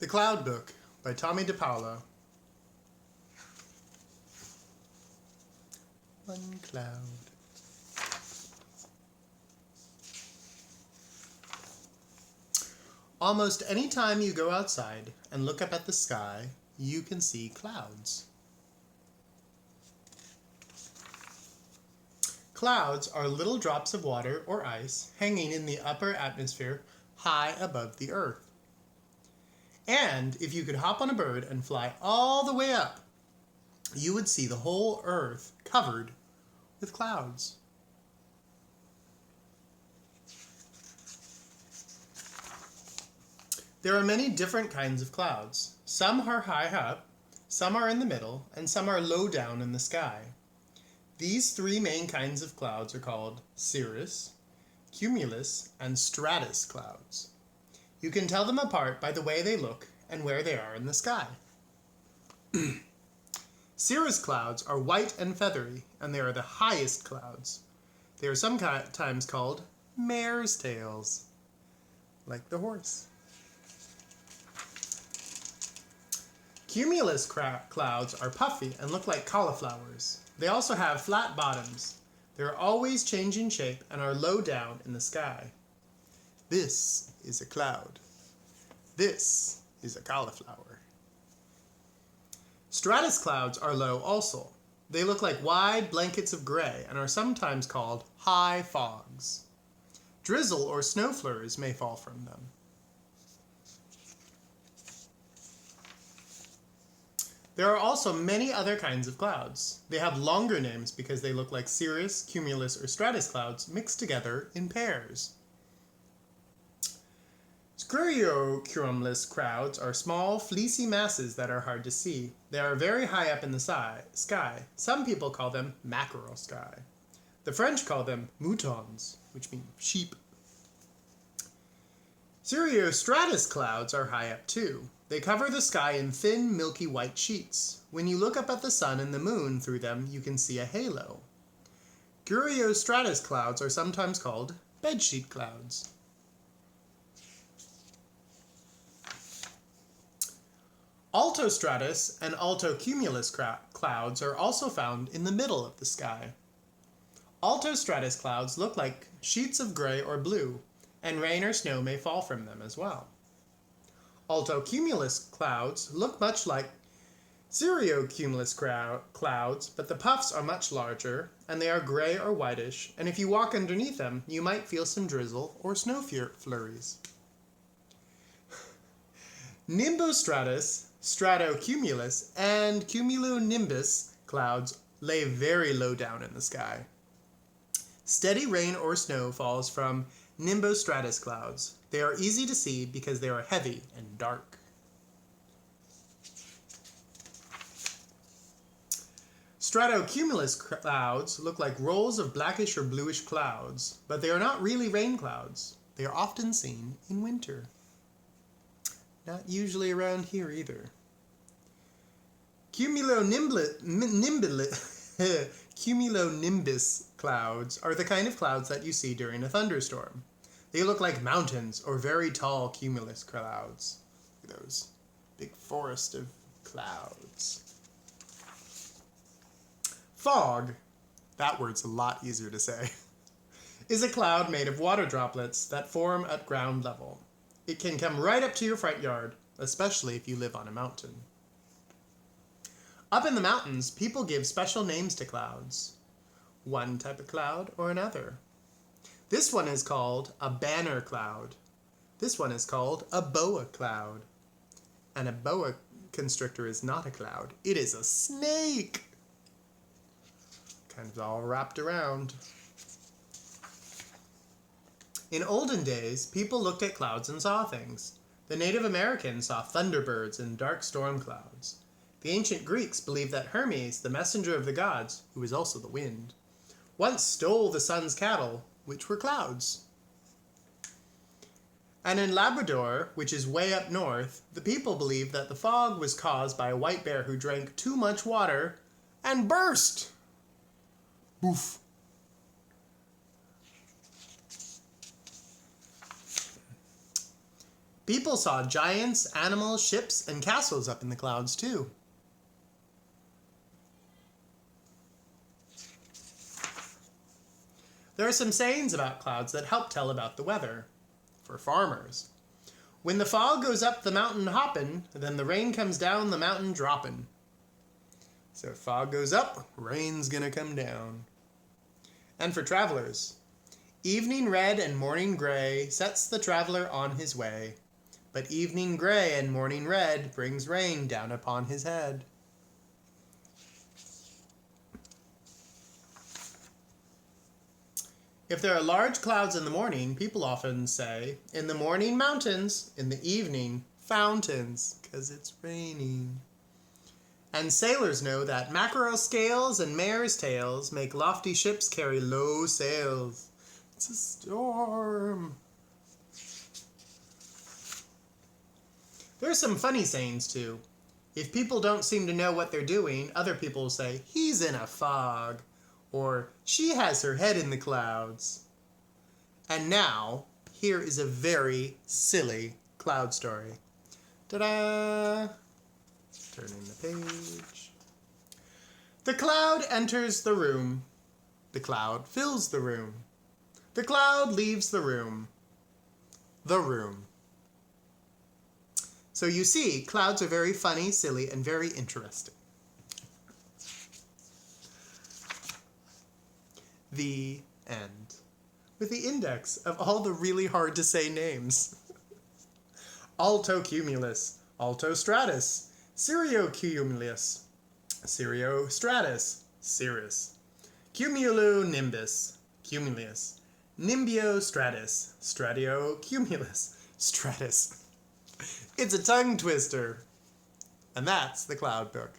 The Cloud Book by Tommy DePaulo. One cloud. Almost any time you go outside and look up at the sky, you can see clouds. Clouds are little drops of water or ice hanging in the upper atmosphere high above the earth. And if you could hop on a bird and fly all the way up, you would see the whole earth covered with clouds. There are many different kinds of clouds. Some are high up, some are in the middle, and some are low down in the sky. These three main kinds of clouds are called cirrus, cumulus, and stratus clouds. You can tell them apart by the way they look and where they are in the sky. Cirrus clouds are white and feathery, and they are the highest clouds. They are sometimes called mare's tails, like the horse. Cumulus clouds are puffy and look like cauliflowers. They also have flat bottoms. They are always changing shape and are low down in the sky. This is a cloud. This is a cauliflower. Stratus clouds are low also. They look like wide blankets of gray and are sometimes called high fogs. Drizzle or snow flurries may fall from them. There are also many other kinds of clouds. They have longer names because they look like cirrus, cumulus, or stratus clouds mixed together in pairs. Cirrocumulus clouds are small, fleecy masses that are hard to see. They are very high up in the sky. Some people call them mackerel sky. The French call them moutons, which mean sheep. Cirrostratus clouds are high up too. They cover the sky in thin, milky white sheets. When you look up at the sun and the moon through them, you can see a halo. Cirrostratus clouds are sometimes called bedsheet clouds. Altostratus and altocumulus clouds are also found in the middle of the sky. Altostratus clouds look like sheets of gray or blue, and rain or snow may fall from them as well. Altocumulus clouds look much like cirrocumulus clouds, but the puffs are much larger, and they are gray or whitish, and if you walk underneath them, you might feel some drizzle or snow flurries. Nimbostratus, stratocumulus, and cumulonimbus clouds lay very low down in the sky. Steady rain or snow falls from nimbostratus clouds. They are easy to see because they are heavy and dark. Stratocumulus clouds look like rolls of blackish or bluish clouds, but they are not really rain clouds. They are often seen in winter. Not usually around here either. Cumulonimbus clouds are the kind of clouds that you see during a thunderstorm. They look like mountains or very tall cumulus clouds. Those big forest of clouds. Fog, that word's a lot easier to say, is a cloud made of water droplets that form at ground level. It can come right up to your front yard, especially if you live on a mountain. Up in the mountains, people give special names to clouds. One type of cloud or another. This one is called a banner cloud. This one is called a boa cloud. And a boa constrictor is not a cloud. It is a snake. Kind of all wrapped around. In olden days, people looked at clouds and saw things. The Native Americans saw thunderbirds and dark storm clouds. The ancient Greeks believed that Hermes, the messenger of the gods, who is also the wind, once stole the sun's cattle, which were clouds. And in Labrador, which is way up north, the people believed that the fog was caused by a white bear who drank too much water and burst. Boof. People saw giants, animals, ships, and castles up in the clouds too. There are some sayings about clouds that help tell about the weather. For farmers, when the fog goes up the mountain hoppin', then the rain comes down the mountain droppin'. So if fog goes up, rain's gonna come down. And for travelers, evening red and morning gray sets the traveler on his way. But evening gray and morning red brings rain down upon his head. If there are large clouds in the morning, people often say, in the morning mountains, in the evening fountains, because it's raining. And sailors know that mackerel scales and mare's tails make lofty ships carry low sails. It's a storm. There are some funny sayings too. If people don't seem to know what they're doing, other people will say, he's in a fog. Or, she has her head in the clouds. And now, here is a very silly cloud story. Ta-da! Turning the page. The cloud enters the room. The cloud fills the room. The cloud leaves the room. The room. So you see, clouds are very funny, silly, and very interesting. The end. With the index of all the really hard to say names. Altocumulus, altostratus, Cirrocumulus, Cirrostratus, Cirrus, Cumulonimbus, Cumulus, Nimbiostratus, Stratiocumulus, Stratus. It's a tongue twister. And that's the Cloud Book.